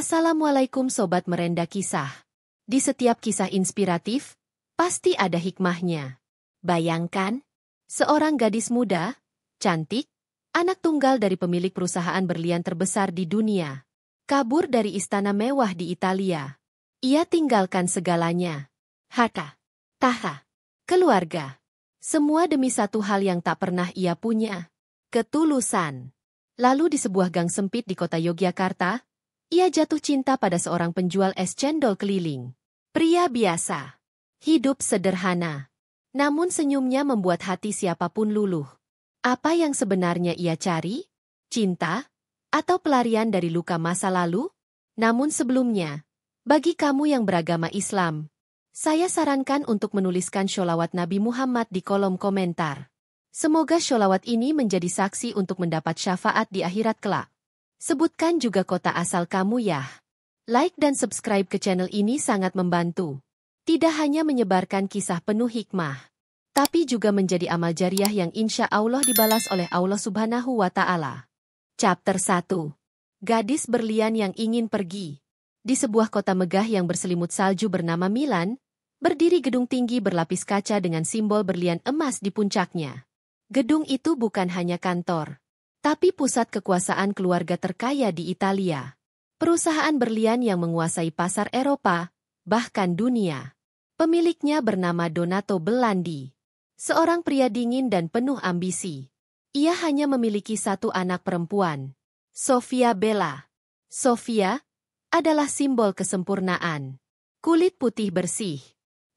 Assalamualaikum Sobat Merenda Kisah. Di setiap kisah inspiratif, pasti ada hikmahnya. Bayangkan, seorang gadis muda, cantik, anak tunggal dari pemilik perusahaan berlian terbesar di dunia, kabur dari istana mewah di Italia. Ia tinggalkan segalanya. Harta, tahta, keluarga. Semua demi satu hal yang tak pernah ia punya. Ketulusan. Lalu di sebuah gang sempit di kota Yogyakarta, ia jatuh cinta pada seorang penjual es cendol keliling. Pria biasa. Hidup sederhana. Namun senyumnya membuat hati siapapun luluh. Apa yang sebenarnya ia cari? Cinta? Atau pelarian dari luka masa lalu? Namun sebelumnya, bagi kamu yang beragama Islam, saya sarankan untuk menuliskan sholawat Nabi Muhammad di kolom komentar. Semoga sholawat ini menjadi saksi untuk mendapat syafaat di akhirat kelak. Sebutkan juga kota asal kamu ya. Like dan subscribe ke channel ini sangat membantu. Tidak hanya menyebarkan kisah penuh hikmah, tapi juga menjadi amal jariah yang insya Allah dibalas oleh Allah Subhanahu wa Ta'ala. Chapter 1. Gadis berlian yang ingin pergi. Di sebuah kota megah yang berselimut salju bernama Milan, berdiri gedung tinggi berlapis kaca dengan simbol berlian emas di puncaknya. Gedung itu bukan hanya kantor, tapi pusat kekuasaan keluarga terkaya di Italia. Perusahaan berlian yang menguasai pasar Eropa, bahkan dunia. Pemiliknya bernama Donato Belandi. Seorang pria dingin dan penuh ambisi. Ia hanya memiliki satu anak perempuan, Sofia Bella. Sofia adalah simbol kesempurnaan. Kulit putih bersih,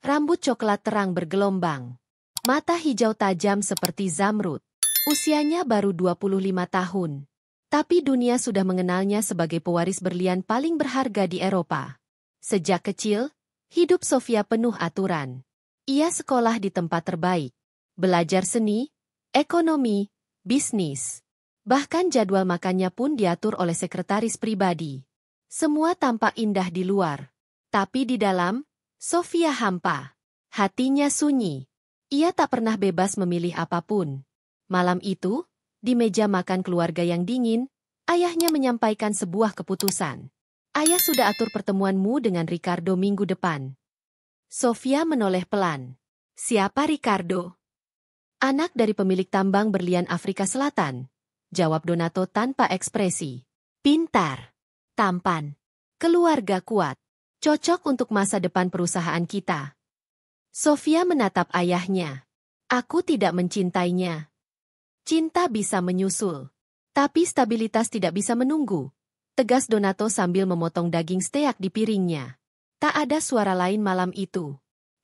rambut coklat terang bergelombang, mata hijau tajam seperti zamrud. Usianya baru 25 tahun. Tapi dunia sudah mengenalnya sebagai pewaris berlian paling berharga di Eropa. Sejak kecil, hidup Sofia penuh aturan. Ia sekolah di tempat terbaik, belajar seni, ekonomi, bisnis. Bahkan jadwal makannya pun diatur oleh sekretaris pribadi. Semua tampak indah di luar. Tapi di dalam, Sofia hampa. Hatinya sunyi. Ia tak pernah bebas memilih apapun. Malam itu, di meja makan keluarga yang dingin, ayahnya menyampaikan sebuah keputusan. Ayah sudah atur pertemuanmu dengan Ricardo minggu depan. Sofia menoleh pelan. Siapa Ricardo? Anak dari pemilik tambang berlian Afrika Selatan, jawab Donato tanpa ekspresi. Pintar, tampan, keluarga kuat, cocok untuk masa depan perusahaan kita. Sofia menatap ayahnya. Aku tidak mencintainya. Cinta bisa menyusul, tapi stabilitas tidak bisa menunggu, tegas Donato sambil memotong daging steak di piringnya. Tak ada suara lain malam itu.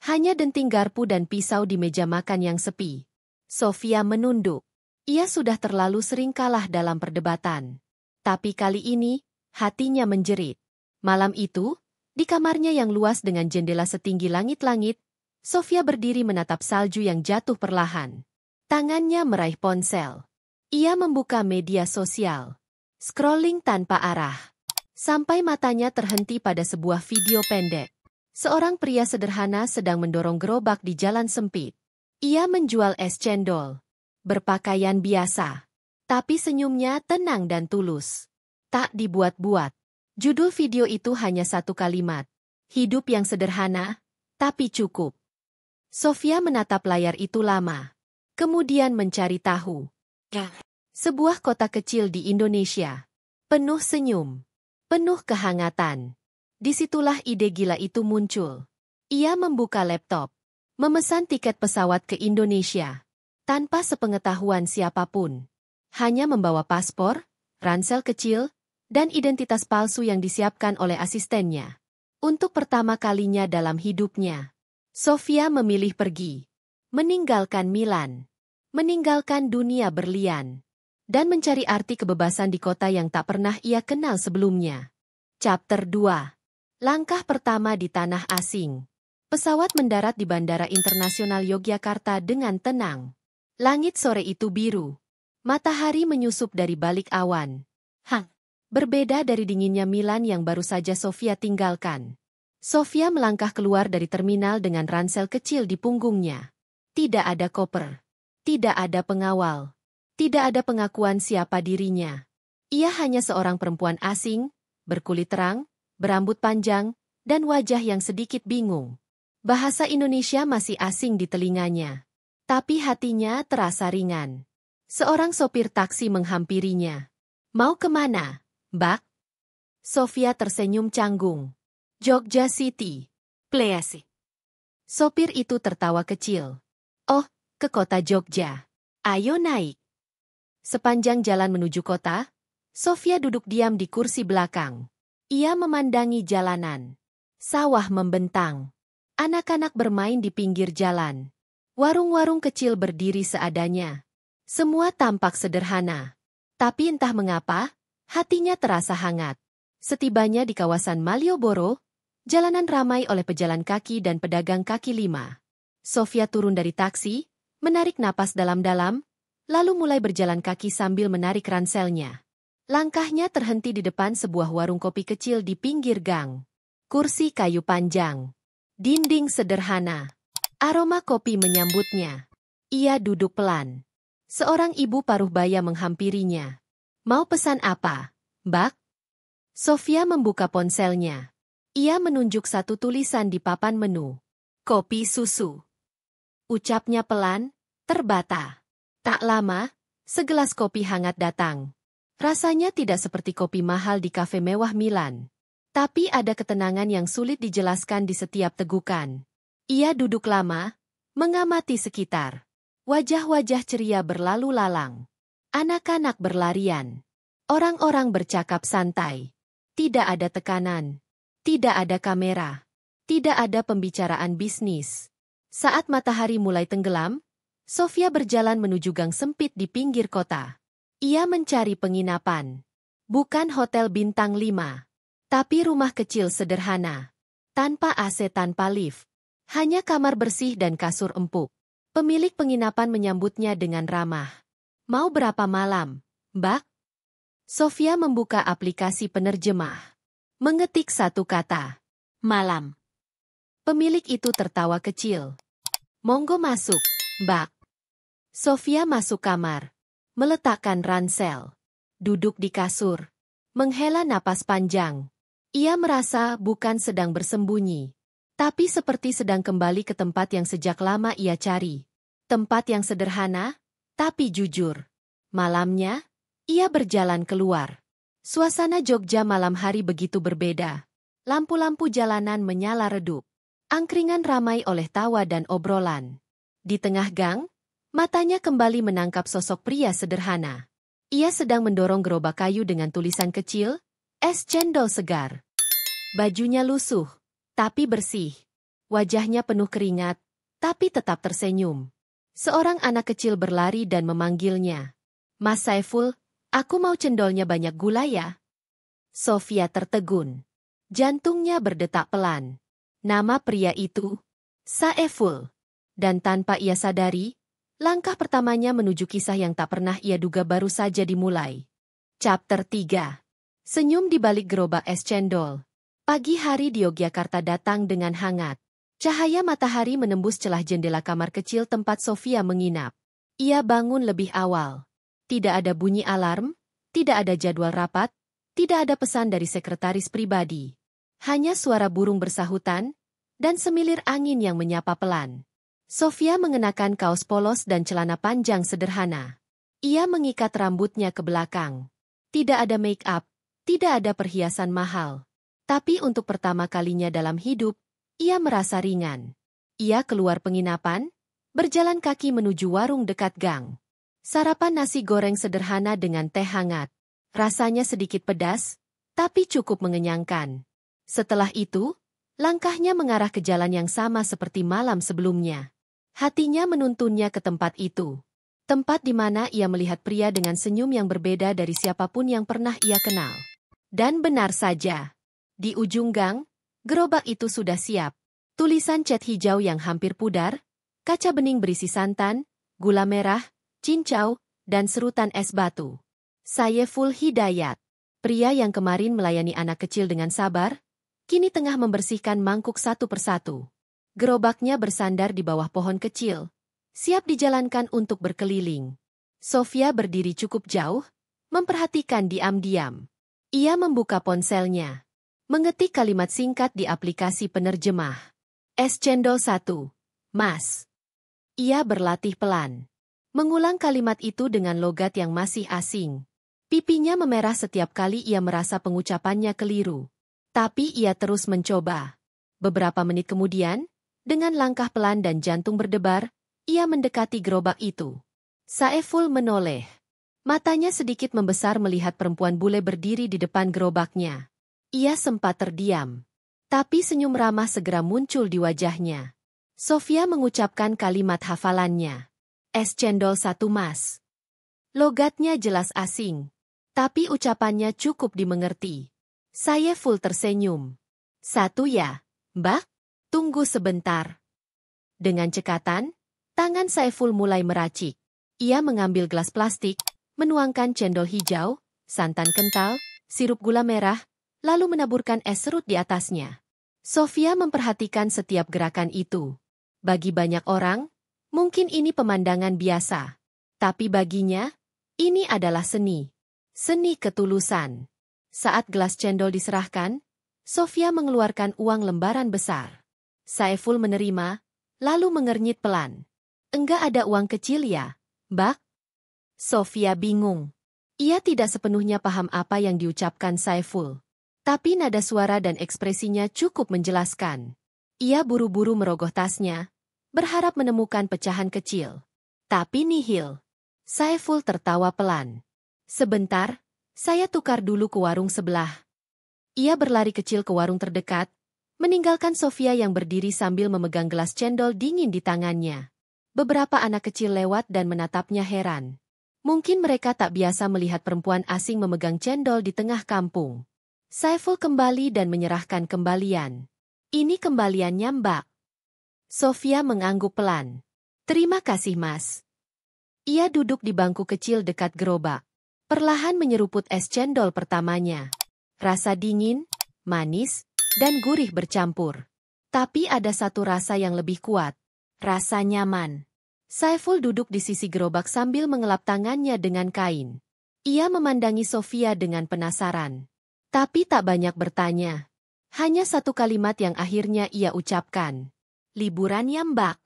Hanya denting garpu dan pisau di meja makan yang sepi. Sofia menunduk. Ia sudah terlalu sering kalah dalam perdebatan. Tapi kali ini, hatinya menjerit. Malam itu, di kamarnya yang luas dengan jendela setinggi langit-langit, Sofia berdiri menatap salju yang jatuh perlahan. Tangannya meraih ponsel. Ia membuka media sosial. Scrolling tanpa arah. Sampai matanya terhenti pada sebuah video pendek. Seorang pria sederhana sedang mendorong gerobak di jalan sempit. Ia menjual es cendol. Berpakaian biasa. Tapi senyumnya tenang dan tulus. Tak dibuat-buat. Judul video itu hanya satu kalimat. Hidup yang sederhana, tapi cukup. Sofia menatap layar itu lama. Kemudian mencari tahu. Sebuah kota kecil di Indonesia. Penuh senyum. Penuh kehangatan. Disitulah ide gila itu muncul. Ia membuka laptop. Memesan tiket pesawat ke Indonesia. Tanpa sepengetahuan siapapun. Hanya membawa paspor, ransel kecil, dan identitas palsu yang disiapkan oleh asistennya. Untuk pertama kalinya dalam hidupnya, Sofia memilih pergi. Meninggalkan Milan. Meninggalkan dunia berlian. Dan mencari arti kebebasan di kota yang tak pernah ia kenal sebelumnya. Chapter 2. Langkah pertama di tanah asing. Pesawat mendarat di Bandara Internasional Yogyakarta dengan tenang. Langit sore itu biru. Matahari menyusup dari balik awan. Berbeda dari dinginnya Milan yang baru saja Sofia tinggalkan. Sofia melangkah keluar dari terminal dengan ransel kecil di punggungnya. Tidak ada koper. Tidak ada pengawal. Tidak ada pengakuan siapa dirinya. Ia hanya seorang perempuan asing, berkulit terang, berambut panjang, dan wajah yang sedikit bingung. Bahasa Indonesia masih asing di telinganya. Tapi hatinya terasa ringan. Seorang sopir taksi menghampirinya. "Mau kemana, Mbak?" Sofia tersenyum canggung. "Jogja City, please." Sopir itu tertawa kecil. "Oh, ke kota Jogja. Ayo naik." Sepanjang jalan menuju kota, Sofia duduk diam di kursi belakang. Ia memandangi jalanan. Sawah membentang. Anak-anak bermain di pinggir jalan. Warung-warung kecil berdiri seadanya. Semua tampak sederhana. Tapi entah mengapa, hatinya terasa hangat. Setibanya di kawasan Malioboro, jalanan ramai oleh pejalan kaki dan pedagang kaki lima. Sofia turun dari taksi, menarik napas dalam-dalam, lalu mulai berjalan kaki sambil menarik ranselnya. Langkahnya terhenti di depan sebuah warung kopi kecil di pinggir gang. Kursi kayu panjang. Dinding sederhana. Aroma kopi menyambutnya. Ia duduk pelan. Seorang ibu paruh baya menghampirinya. "Mau pesan apa, Mbak?" Sofia membuka ponselnya. Ia menunjuk satu tulisan di papan menu. "Kopi susu." Ucapnya pelan, terbata. Tak lama, segelas kopi hangat datang. Rasanya tidak seperti kopi mahal di kafe mewah Milan. Tapi ada ketenangan yang sulit dijelaskan di setiap tegukan. Ia duduk lama, mengamati sekitar. Wajah-wajah ceria berlalu lalang. Anak-anak berlarian. Orang-orang bercakap santai. Tidak ada tekanan. Tidak ada kamera. Tidak ada pembicaraan bisnis. Saat matahari mulai tenggelam, Sofia berjalan menuju gang sempit di pinggir kota. Ia mencari penginapan. Bukan hotel bintang 5, tapi rumah kecil sederhana. Tanpa AC, tanpa lift. Hanya kamar bersih dan kasur empuk. Pemilik penginapan menyambutnya dengan ramah. "Mau berapa malam, Mbak?" Sofia membuka aplikasi penerjemah. Mengetik satu kata. "Malam." Pemilik itu tertawa kecil. "Monggo masuk, Mbak." Sofia masuk kamar. Meletakkan ransel. Duduk di kasur. Menghela napas panjang. Ia merasa bukan sedang bersembunyi. Tapi seperti sedang kembali ke tempat yang sejak lama ia cari. Tempat yang sederhana, tapi jujur. Malamnya, ia berjalan keluar. Suasana Jogja malam hari begitu berbeda. Lampu-lampu jalanan menyala redup. Angkringan ramai oleh tawa dan obrolan. Di tengah gang, matanya kembali menangkap sosok pria sederhana. Ia sedang mendorong gerobak kayu dengan tulisan kecil, "Es cendol segar." Bajunya lusuh, tapi bersih. Wajahnya penuh keringat, tapi tetap tersenyum. Seorang anak kecil berlari dan memanggilnya. "Mas Saiful, aku mau cendolnya banyak gula ya." Sofia tertegun. Jantungnya berdetak pelan. Nama pria itu, Saiful. Dan tanpa ia sadari, langkah pertamanya menuju kisah yang tak pernah ia duga baru saja dimulai. Chapter 3. Senyum di balik gerobak es cendol. Pagi hari di Yogyakarta datang dengan hangat. Cahaya matahari menembus celah jendela kamar kecil tempat Sofia menginap. Ia bangun lebih awal. Tidak ada bunyi alarm, tidak ada jadwal rapat, tidak ada pesan dari sekretaris pribadi. Hanya suara burung bersahutan, dan semilir angin yang menyapa pelan. Sofia mengenakan kaos polos dan celana panjang sederhana. Ia mengikat rambutnya ke belakang. Tidak ada make-up, tidak ada perhiasan mahal. Tapi untuk pertama kalinya dalam hidup, ia merasa ringan. Ia keluar penginapan, berjalan kaki menuju warung dekat gang. Sarapan nasi goreng sederhana dengan teh hangat. Rasanya sedikit pedas, tapi cukup mengenyangkan. Setelah itu, langkahnya mengarah ke jalan yang sama seperti malam sebelumnya. Hatinya menuntunnya ke tempat itu. Tempat di mana ia melihat pria dengan senyum yang berbeda dari siapapun yang pernah ia kenal. Dan benar saja. Di ujung gang, gerobak itu sudah siap. Tulisan cat hijau yang hampir pudar, kaca bening berisi santan, gula merah, cincau, dan serutan es batu. Saiful Hidayat. Pria yang kemarin melayani anak kecil dengan sabar, kini tengah membersihkan mangkuk satu persatu. Gerobaknya bersandar di bawah pohon kecil, siap dijalankan untuk berkeliling. Sofia berdiri cukup jauh, memperhatikan diam-diam. Ia membuka ponselnya. Mengetik kalimat singkat di aplikasi penerjemah. Es cendol 1. Mas. Ia berlatih pelan. Mengulang kalimat itu dengan logat yang masih asing. Pipinya memerah setiap kali ia merasa pengucapannya keliru. Tapi ia terus mencoba. Beberapa menit kemudian, dengan langkah pelan dan jantung berdebar, ia mendekati gerobak itu. Saiful menoleh. Matanya sedikit membesar melihat perempuan bule berdiri di depan gerobaknya. Ia sempat terdiam. Tapi senyum ramah segera muncul di wajahnya. Sofia mengucapkan kalimat hafalannya. Es cendol 1 mas. Logatnya jelas asing. Tapi ucapannya cukup dimengerti. Saiful tersenyum. 1 ya, Mbak? Tunggu sebentar. Dengan cekatan, tangan Saiful mulai meracik. Ia mengambil gelas plastik, menuangkan cendol hijau, santan kental, sirup gula merah, lalu menaburkan es serut di atasnya. Sofia memperhatikan setiap gerakan itu. Bagi banyak orang, mungkin ini pemandangan biasa. Tapi baginya, ini adalah seni. Seni ketulusan. Saat gelas cendol diserahkan, Sofia mengeluarkan uang lembaran besar. Saiful menerima, lalu mengernyit pelan. Enggak ada uang kecil ya, Mbak? Sofia bingung. Ia tidak sepenuhnya paham apa yang diucapkan Saiful. Tapi nada suara dan ekspresinya cukup menjelaskan. Ia buru-buru merogoh tasnya, berharap menemukan pecahan kecil. Tapi nihil. Saiful tertawa pelan. Sebentar, saya tukar dulu ke warung sebelah. Ia berlari kecil ke warung terdekat, meninggalkan Sofia yang berdiri sambil memegang gelas cendol dingin di tangannya. Beberapa anak kecil lewat dan menatapnya heran. Mungkin mereka tak biasa melihat perempuan asing memegang cendol di tengah kampung. Saiful kembali dan menyerahkan kembalian. Ini kembaliannya, Mbak. Sofia mengangguk pelan. Terima kasih, Mas. Ia duduk di bangku kecil dekat gerobak. Perlahan menyeruput es cendol pertamanya. Rasa dingin, manis, dan gurih bercampur. Tapi ada satu rasa yang lebih kuat. Rasa nyaman. Saiful duduk di sisi gerobak sambil mengelap tangannya dengan kain. Ia memandangi Sofia dengan penasaran. Tapi tak banyak bertanya. Hanya satu kalimat yang akhirnya ia ucapkan. Liburan ya, Mbak?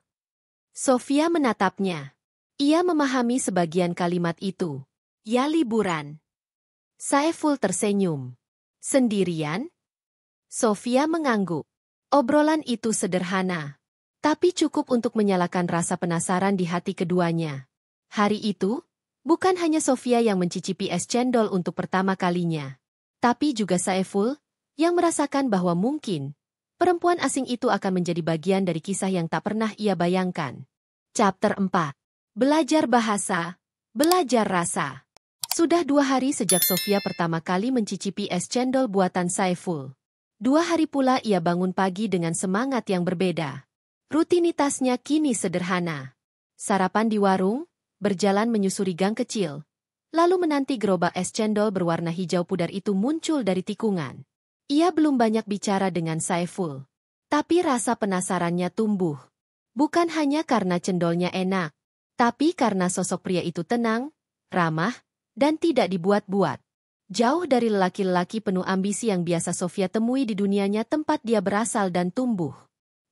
Sofia menatapnya. Ia memahami sebagian kalimat itu. Ya, liburan. Saiful tersenyum. Sendirian? Sofia mengangguk. Obrolan itu sederhana. Tapi cukup untuk menyalakan rasa penasaran di hati keduanya. Hari itu, bukan hanya Sofia yang mencicipi es cendol untuk pertama kalinya. Tapi juga Saiful, yang merasakan bahwa mungkin, perempuan asing itu akan menjadi bagian dari kisah yang tak pernah ia bayangkan. Chapter 4. Belajar bahasa, belajar rasa. Sudah 2 hari sejak Sofia pertama kali mencicipi es cendol buatan Saiful. 2 hari pula ia bangun pagi dengan semangat yang berbeda. Rutinitasnya kini sederhana. Sarapan di warung, berjalan menyusuri gang kecil, lalu menanti gerobak es cendol berwarna hijau pudar itu muncul dari tikungan. Ia belum banyak bicara dengan Saiful. Tapi rasa penasarannya tumbuh. Bukan hanya karena cendolnya enak, tapi karena sosok pria itu tenang, ramah, dan tidak dibuat-buat. Jauh dari lelaki-lelaki penuh ambisi yang biasa Sofia temui di dunianya tempat dia berasal dan tumbuh.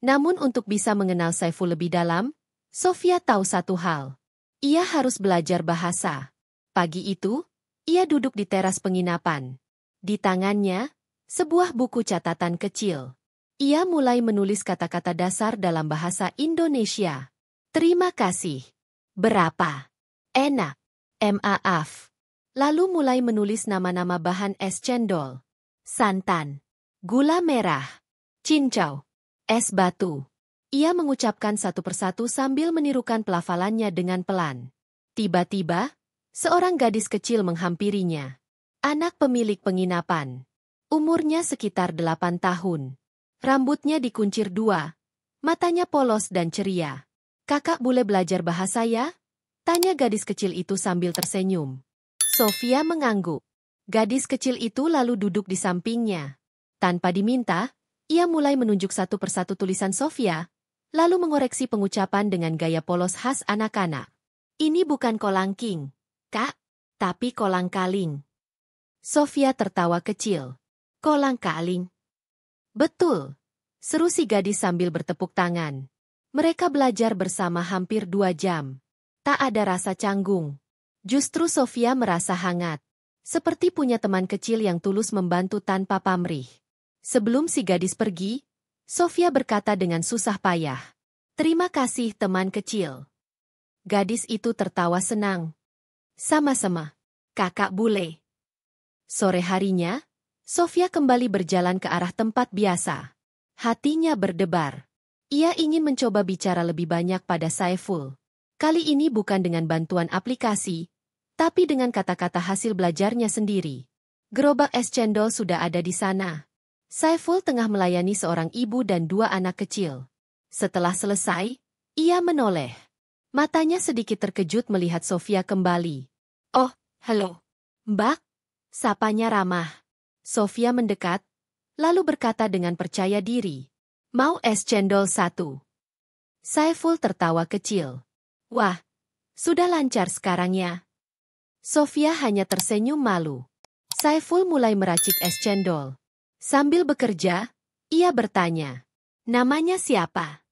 Namun untuk bisa mengenal Saiful lebih dalam, Sofia tahu satu hal. Ia harus belajar bahasa. Pagi itu, ia duduk di teras penginapan. Di tangannya, sebuah buku catatan kecil. Ia mulai menulis kata-kata dasar dalam bahasa Indonesia. Terima kasih. Berapa? Enak. Maaf. Lalu mulai menulis nama-nama bahan es cendol. Santan. Gula merah. Cincau. Es batu. Ia mengucapkan satu persatu sambil menirukan pelafalannya dengan pelan. Tiba-tiba, seorang gadis kecil menghampirinya. Anak pemilik penginapan. Umurnya sekitar 8 tahun. Rambutnya dikuncir 2. Matanya polos dan ceria. Kakak boleh belajar bahasa ya? Tanya gadis kecil itu sambil tersenyum. Sofia mengangguk. Gadis kecil itu lalu duduk di sampingnya. Tanpa diminta, ia mulai menunjuk satu persatu tulisan Sofia, lalu mengoreksi pengucapan dengan gaya polos khas anak-anak. Ini bukan kolang king, Kak, tapi kolang kaling. Sofia tertawa kecil. Kolang-kaling. Betul, seru si gadis sambil bertepuk tangan. Mereka belajar bersama hampir 2 jam. Tak ada rasa canggung. Justru Sofia merasa hangat. Seperti punya teman kecil yang tulus membantu tanpa pamrih. Sebelum si gadis pergi, Sofia berkata dengan susah payah. Terima kasih teman kecil. Gadis itu tertawa senang. Sama-sama, kakak bule. Sore harinya, Sofia kembali berjalan ke arah tempat biasa. Hatinya berdebar. Ia ingin mencoba bicara lebih banyak pada Saiful. Kali ini bukan dengan bantuan aplikasi, tapi dengan kata-kata hasil belajarnya sendiri. Gerobak es cendol sudah ada di sana. Saiful tengah melayani seorang ibu dan 2 anak kecil. Setelah selesai, ia menoleh. Matanya sedikit terkejut melihat Sofia kembali. Oh, halo. Mbak, sapanya ramah. Sofia mendekat, lalu berkata dengan percaya diri. Mau es cendol 1? Saiful tertawa kecil. Wah, sudah lancar sekarang ya. Sofia hanya tersenyum malu. Saiful mulai meracik es cendol. Sambil bekerja, ia bertanya. Namanya siapa?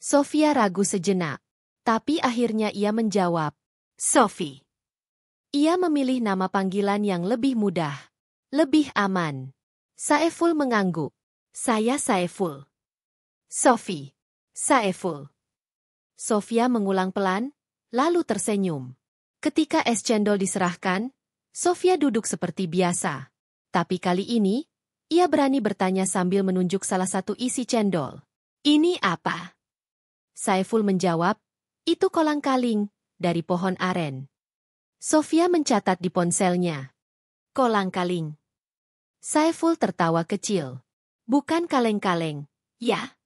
Sofia ragu sejenak. Tapi akhirnya ia menjawab. Sofi. Ia memilih nama panggilan yang lebih mudah. Lebih aman. Saiful mengangguk. Saya Saiful. Sofi. Saiful. Sofia mengulang pelan, lalu tersenyum. Ketika es cendol diserahkan, Sofia duduk seperti biasa. Tapi kali ini, ia berani bertanya sambil menunjuk salah satu isi cendol. Ini apa? Saiful menjawab, itu kolang-kaling, dari pohon aren. Sofia mencatat di ponselnya. Kolang-kaling. Saiful tertawa kecil. Bukan kaleng-kaleng, ya?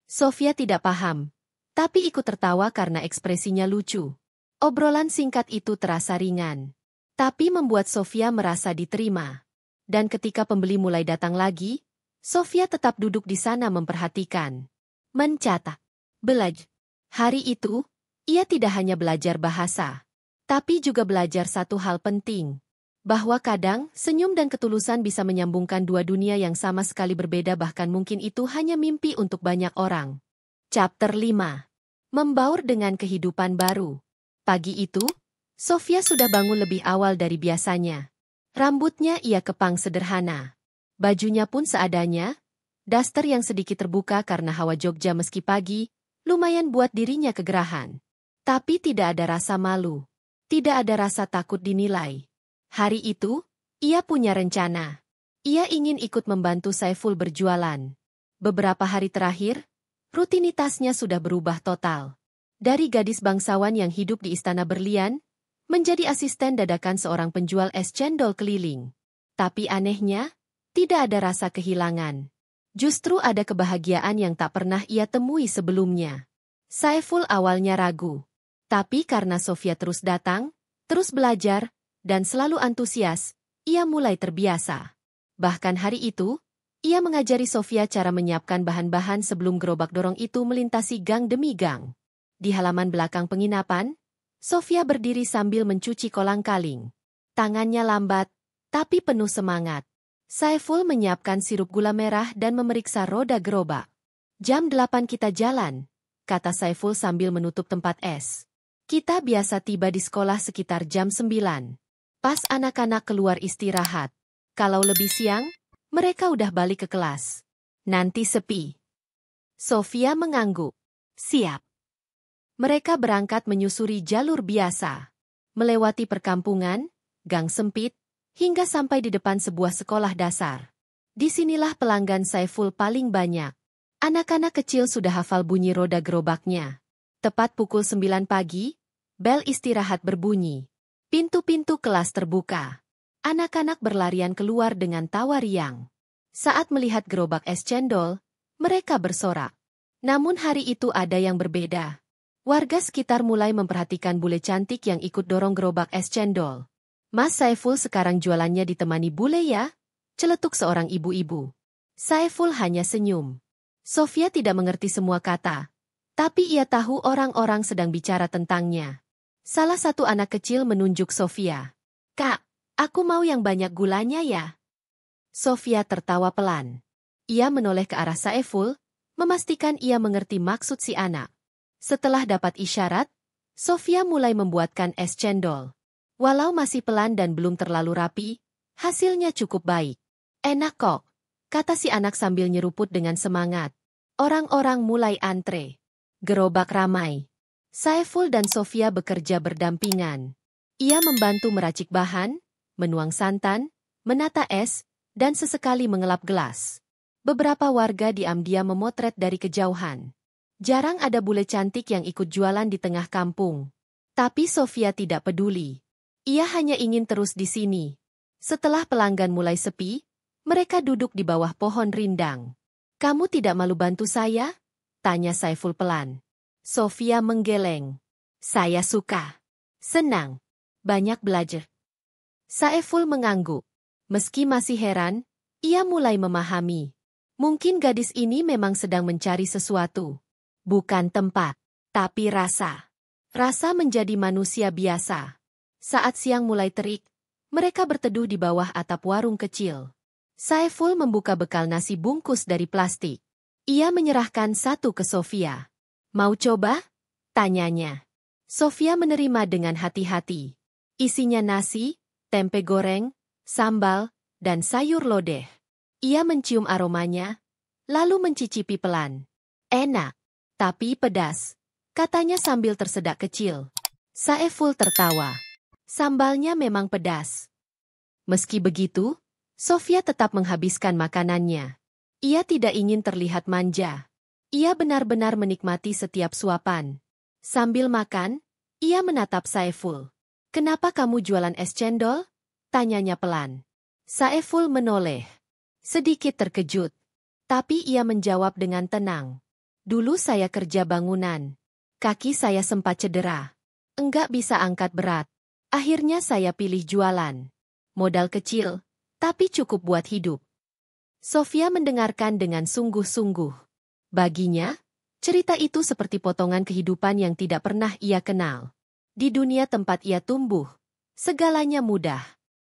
Sofia tidak paham, tapi ikut tertawa karena ekspresinya lucu. Obrolan singkat itu terasa ringan, tapi membuat Sofia merasa diterima. Dan ketika pembeli mulai datang lagi, Sofia tetap duduk di sana memperhatikan. Mencatat. Belajar. Hari itu, ia tidak hanya belajar bahasa, tapi juga belajar satu hal penting. Bahwa kadang, senyum dan ketulusan bisa menyambungkan 2 dunia yang sama sekali berbeda, bahkan mungkin itu hanya mimpi untuk banyak orang. Chapter 5. Membaur dengan kehidupan baru. Pagi itu, Sofia sudah bangun lebih awal dari biasanya. Rambutnya ia kepang sederhana. Bajunya pun seadanya, daster yang sedikit terbuka karena hawa Jogja meski pagi, lumayan buat dirinya kegerahan. Tapi tidak ada rasa malu. Tidak ada rasa takut dinilai. Hari itu, ia punya rencana. Ia ingin ikut membantu Saiful berjualan. Beberapa hari terakhir, rutinitasnya sudah berubah total. Dari gadis bangsawan yang hidup di istana berlian, menjadi asisten dadakan seorang penjual es cendol keliling. Tapi anehnya, tidak ada rasa kehilangan. Justru ada kebahagiaan yang tak pernah ia temui sebelumnya. Saiful awalnya ragu. Tapi karena Sofia terus datang, terus belajar, dan selalu antusias, ia mulai terbiasa. Bahkan hari itu, ia mengajari Sofia cara menyiapkan bahan-bahan sebelum gerobak dorong itu melintasi gang demi gang. Di halaman belakang penginapan, Sofia berdiri sambil mencuci kolang-kaling. Tangannya lambat, tapi penuh semangat. Saiful menyiapkan sirup gula merah dan memeriksa roda gerobak. Jam 8 kita jalan, kata Saiful sambil menutup tempat es. Kita biasa tiba di sekolah sekitar jam 9. Pas anak-anak keluar istirahat. Kalau lebih siang, mereka udah balik ke kelas. Nanti sepi. Sofia mengangguk. Siap. Mereka berangkat menyusuri jalur biasa. Melewati perkampungan, gang sempit, hingga sampai di depan sebuah sekolah dasar. Disinilah pelanggan Saiful paling banyak. Anak-anak kecil sudah hafal bunyi roda gerobaknya. Tepat pukul 9 pagi, bel istirahat berbunyi. Pintu-pintu kelas terbuka. Anak-anak berlarian keluar dengan tawa riang. Saat melihat gerobak es cendol, mereka bersorak. Namun hari itu ada yang berbeda. Warga sekitar mulai memperhatikan bule cantik yang ikut dorong gerobak es cendol. Mas Saiful sekarang jualannya ditemani bule ya? Celetuk seorang ibu-ibu. Saiful hanya senyum. Sofia tidak mengerti semua kata. Tapi ia tahu orang-orang sedang bicara tentangnya. Salah satu anak kecil menunjuk Sofia. Kak, Aku mau yang banyak gulanya ya. Sofia tertawa pelan. Ia menoleh ke arah Saiful, memastikan ia mengerti maksud si anak. Setelah dapat isyarat, Sofia mulai membuatkan es cendol. Walau masih pelan dan belum terlalu rapi, hasilnya cukup baik. Enak kok, kata si anak sambil nyeruput dengan semangat. Orang-orang mulai antre. Gerobak ramai. Saiful dan Sofia bekerja berdampingan. Ia membantu meracik bahan, menuang santan, menata es, dan sesekali mengelap gelas. Beberapa warga diam-diam memotret dari kejauhan. Jarang ada bule cantik yang ikut jualan di tengah kampung. Tapi Sofia tidak peduli. Ia hanya ingin terus di sini. Setelah pelanggan mulai sepi, mereka duduk di bawah pohon rindang. Kamu tidak malu bantu saya? Tanya Saiful pelan. Sofia menggeleng. Saya suka. Senang. Banyak belajar. Saiful mengangguk. Meski masih heran, ia mulai memahami. Mungkin gadis ini memang sedang mencari sesuatu. Bukan tempat, tapi rasa. Rasa menjadi manusia biasa. Saat siang mulai terik, mereka berteduh di bawah atap warung kecil. Saiful membuka bekal nasi bungkus dari plastik. Ia menyerahkan satu ke Sofia. Mau coba? Tanyanya. Sofia menerima dengan hati-hati. Isinya nasi, tempe goreng, sambal, dan sayur lodeh. Ia mencium aromanya, lalu mencicipi pelan. Enak, tapi pedas, katanya sambil tersedak kecil. Saiful tertawa. Sambalnya memang pedas. Meski begitu, Sofia tetap menghabiskan makanannya. Ia tidak ingin terlihat manja. Ia benar-benar menikmati setiap suapan. Sambil makan, ia menatap Saiful. Kenapa kamu jualan es cendol? Tanyanya pelan. Saiful menoleh. Sedikit terkejut. Tapi ia menjawab dengan tenang. Dulu saya kerja bangunan. Kaki saya sempat cedera. Enggak bisa angkat berat. Akhirnya saya pilih jualan. Modal kecil, tapi cukup buat hidup. Sofia mendengarkan dengan sungguh-sungguh. Baginya, cerita itu seperti potongan kehidupan yang tidak pernah ia kenal. Di dunia tempat ia tumbuh, segalanya mudah.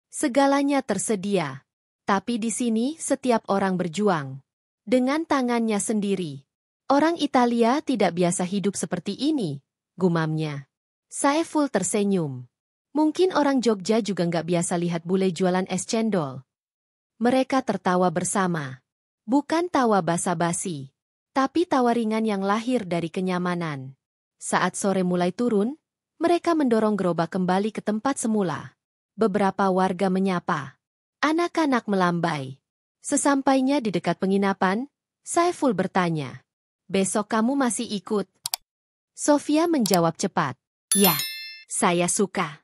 Segalanya tersedia. Tapi di sini setiap orang berjuang. Dengan tangannya sendiri. Orang Italia tidak biasa hidup seperti ini, gumamnya. Saiful tersenyum. Mungkin orang Jogja juga nggak biasa lihat bule jualan es cendol. Mereka tertawa bersama. Bukan tawa basa-basi, tapi tawa ringan yang lahir dari kenyamanan. Saat sore mulai turun, mereka mendorong gerobak kembali ke tempat semula. Beberapa warga menyapa. Anak-anak melambai. Sesampainya di dekat penginapan, Saiful bertanya, "Besok kamu masih ikut?" Sofia menjawab cepat, "Ya, saya suka."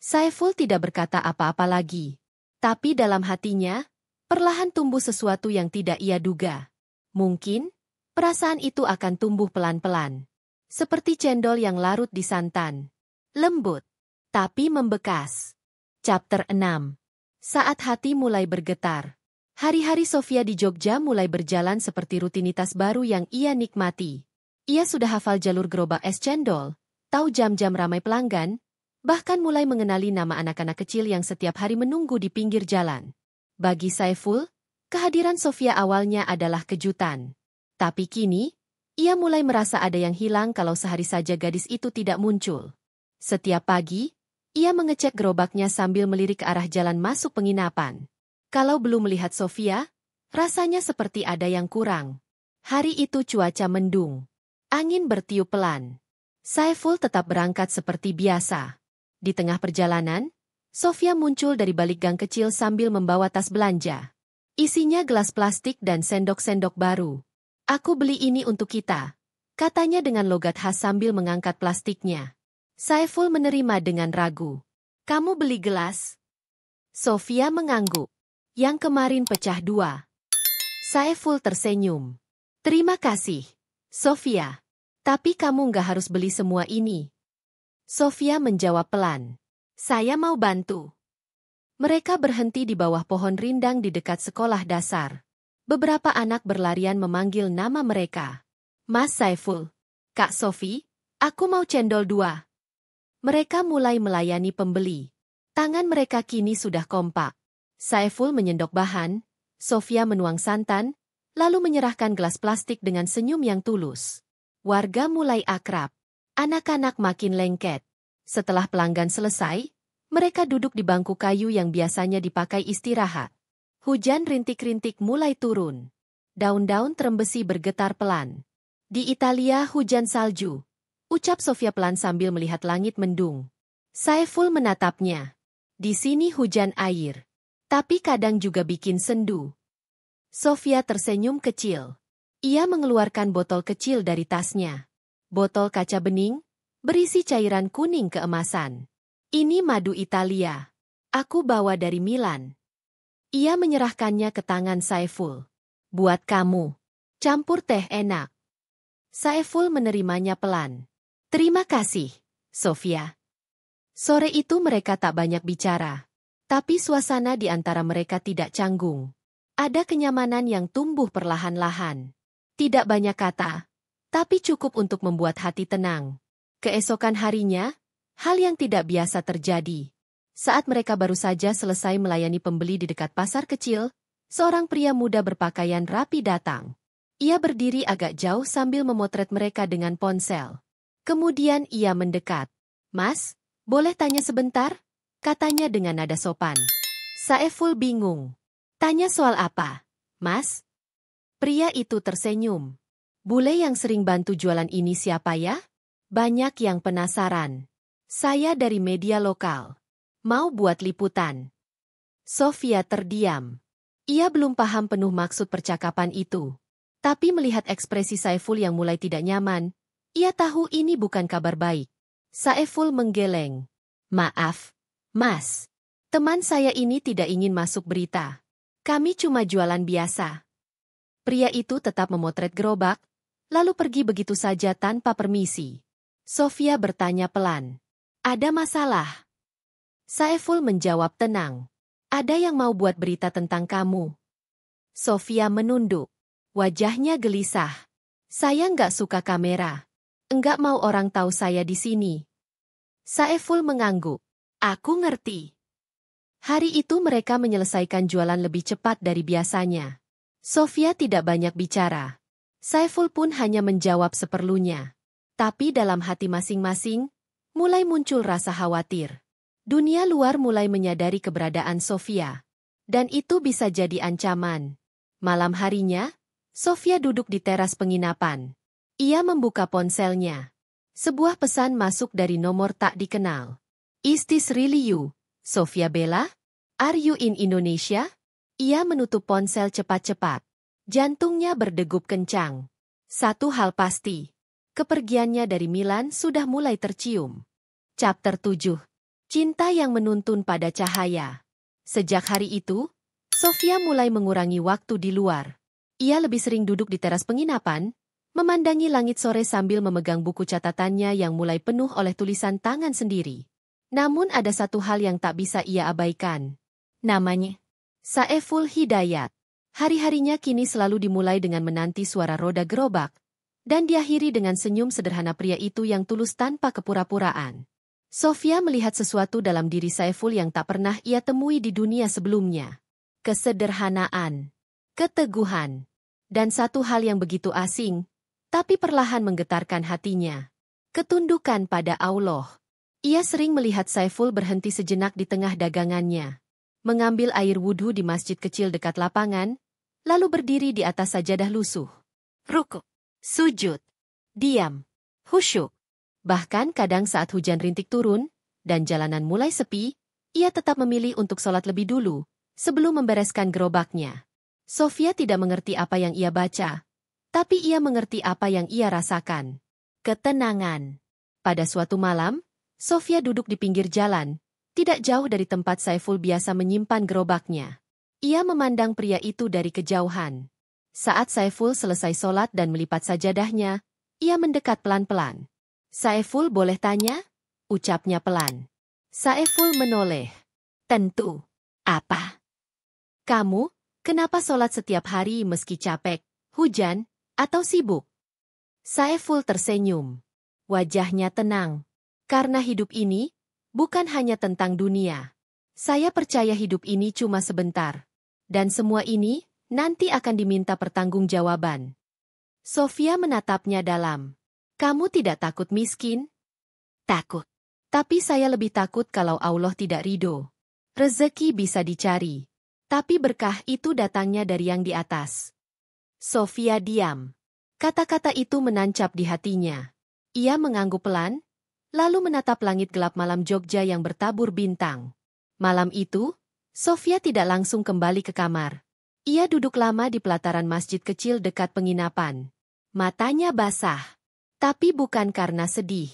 Saiful tidak berkata apa-apa lagi. Tapi dalam hatinya, perlahan tumbuh sesuatu yang tidak ia duga. Mungkin, perasaan itu akan tumbuh pelan-pelan. Seperti cendol yang larut di santan. Lembut, tapi membekas. Chapter 6. Saat hati mulai bergetar. Hari-hari Sofia di Jogja mulai berjalan seperti rutinitas baru yang ia nikmati. Ia sudah hafal jalur gerobak es cendol, tahu jam-jam ramai pelanggan, bahkan mulai mengenali nama anak-anak kecil yang setiap hari menunggu di pinggir jalan. Bagi Saiful, kehadiran Sofia awalnya adalah kejutan. Tapi kini, ia mulai merasa ada yang hilang kalau sehari saja gadis itu tidak muncul. Setiap pagi, ia mengecek gerobaknya sambil melirik ke arah jalan masuk penginapan. Kalau belum melihat Sofia, rasanya seperti ada yang kurang. Hari itu cuaca mendung. Angin bertiup pelan. Saiful tetap berangkat seperti biasa. Di tengah perjalanan, Sofia muncul dari balik gang kecil sambil membawa tas belanja. Isinya gelas plastik dan sendok-sendok baru. "Aku beli ini untuk kita," katanya dengan logat khas sambil mengangkat plastiknya. Saiful menerima dengan ragu. "Kamu beli gelas?" Sofia mengangguk. "Yang kemarin pecah 2. Saiful tersenyum. "Terima kasih, Sofia. Tapi kamu nggak harus beli semua ini." Sofia menjawab pelan. "Saya mau bantu." Mereka berhenti di bawah pohon rindang di dekat sekolah dasar. Beberapa anak berlarian memanggil nama mereka. "Mas Saiful, Kak Sofi, aku mau cendol 2." Mereka mulai melayani pembeli. Tangan mereka kini sudah kompak. Saiful menyendok bahan, Sofia menuang santan, lalu menyerahkan gelas plastik dengan senyum yang tulus. Warga mulai akrab. Anak-anak makin lengket. Setelah pelanggan selesai, mereka duduk di bangku kayu yang biasanya dipakai istirahat. Hujan rintik-rintik mulai turun. Daun-daun terembesi bergetar pelan. Di Italia hujan salju. Ucap Sofia pelan sambil melihat langit mendung. Saiful menatapnya. Di sini hujan air. Tapi kadang juga bikin sendu. Sofia tersenyum kecil. Ia mengeluarkan botol kecil dari tasnya. Botol kaca bening, berisi cairan kuning keemasan. Ini madu Italia. Aku bawa dari Milan. Ia menyerahkannya ke tangan Saiful. Buat kamu. Campur teh enak. Saiful menerimanya pelan. Terima kasih, Sofia. Sore itu mereka tak banyak bicara. Tapi suasana di antara mereka tidak canggung. Ada kenyamanan yang tumbuh perlahan-lahan. Tidak banyak kata, tapi cukup untuk membuat hati tenang. Keesokan harinya, hal yang tidak biasa terjadi. Saat mereka baru saja selesai melayani pembeli di dekat pasar kecil, seorang pria muda berpakaian rapi datang. Ia berdiri agak jauh sambil memotret mereka dengan ponsel. Kemudian ia mendekat. Mas, boleh tanya sebentar? Katanya dengan nada sopan. Saiful bingung. Tanya soal apa, Mas? Pria itu tersenyum. Bule yang sering bantu jualan ini siapa ya? Banyak yang penasaran. Saya dari media lokal. Mau buat liputan. Sofia terdiam. Ia belum paham penuh maksud percakapan itu. Tapi melihat ekspresi Saiful yang mulai tidak nyaman, ia tahu ini bukan kabar baik. Saiful menggeleng. Maaf, Mas. Teman saya ini tidak ingin masuk berita. Kami cuma jualan biasa. Pria itu tetap memotret gerobak, lalu pergi begitu saja tanpa permisi. Sofia bertanya pelan. Ada masalah? Saiful menjawab tenang. Ada yang mau buat berita tentang kamu. Sofia menunduk. Wajahnya gelisah. Saya nggak suka kamera. Enggak mau orang tahu saya di sini. Saiful mengangguk. Aku ngerti. Hari itu mereka menyelesaikan jualan lebih cepat dari biasanya. Sofia tidak banyak bicara. Saiful pun hanya menjawab seperlunya. Tapi dalam hati masing-masing, mulai muncul rasa khawatir. Dunia luar mulai menyadari keberadaan Sofia. Dan itu bisa jadi ancaman. Malam harinya, Sofia duduk di teras penginapan. Ia membuka ponselnya. Sebuah pesan masuk dari nomor tak dikenal. Is this really you, Sofia Bella? Are you in Indonesia? Ia menutup ponsel cepat-cepat. Jantungnya berdegup kencang. Satu hal pasti. Kepergiannya dari Milan sudah mulai tercium. Chapter 7. Cinta yang menuntun pada cahaya. Sejak hari itu, Sofia mulai mengurangi waktu di luar. Ia lebih sering duduk di teras penginapan, memandangi langit sore sambil memegang buku catatannya yang mulai penuh oleh tulisan tangan sendiri. Namun ada satu hal yang tak bisa ia abaikan. Namanya Saiful Hidayat. Hari-harinya kini selalu dimulai dengan menanti suara roda gerobak, dan diakhiri dengan senyum sederhana pria itu yang tulus tanpa kepura-puraan. Sofia melihat sesuatu dalam diri Saiful yang tak pernah ia temui di dunia sebelumnya. Kesederhanaan, keteguhan, dan satu hal yang begitu asing, tapi perlahan menggetarkan hatinya. Ketundukan pada Allah. Ia sering melihat Saiful berhenti sejenak di tengah dagangannya. Mengambil air wudhu di masjid kecil dekat lapangan, lalu berdiri di atas sajadah lusuh. Rukuk, sujud, diam, khusyuk. Bahkan kadang saat hujan rintik turun, dan jalanan mulai sepi, ia tetap memilih untuk sholat lebih dulu, sebelum membereskan gerobaknya. Sofia tidak mengerti apa yang ia baca, tapi ia mengerti apa yang ia rasakan. Ketenangan. Pada suatu malam, Sofia duduk di pinggir jalan, tidak jauh dari tempat Saiful biasa menyimpan gerobaknya. Ia memandang pria itu dari kejauhan. Saat Saiful selesai sholat dan melipat sajadahnya, ia mendekat pelan-pelan. Saiful boleh tanya? Ucapnya pelan. Saiful menoleh. Tentu. Apa? Kamu, kenapa sholat setiap hari meski capek, hujan, atau sibuk? Saiful tersenyum. Wajahnya tenang. Karena hidup ini, bukan hanya tentang dunia, Saya percaya hidup ini cuma sebentar. Dan semua ini nanti akan diminta pertanggungjawaban. Sofia menatapnya dalam. Kamu tidak takut miskin? Takut. Tapi saya lebih takut kalau Allah tidak ridho. Rezeki bisa dicari. Tapi berkah itu datangnya dari yang di atas. Sofia diam. Kata-kata itu menancap di hatinya. Ia mengangguk pelan, lalu menatap langit gelap malam Jogja yang bertabur bintang. Malam itu, Sofia tidak langsung kembali ke kamar. Ia duduk lama di pelataran masjid kecil dekat penginapan. Matanya basah. Tapi bukan karena sedih.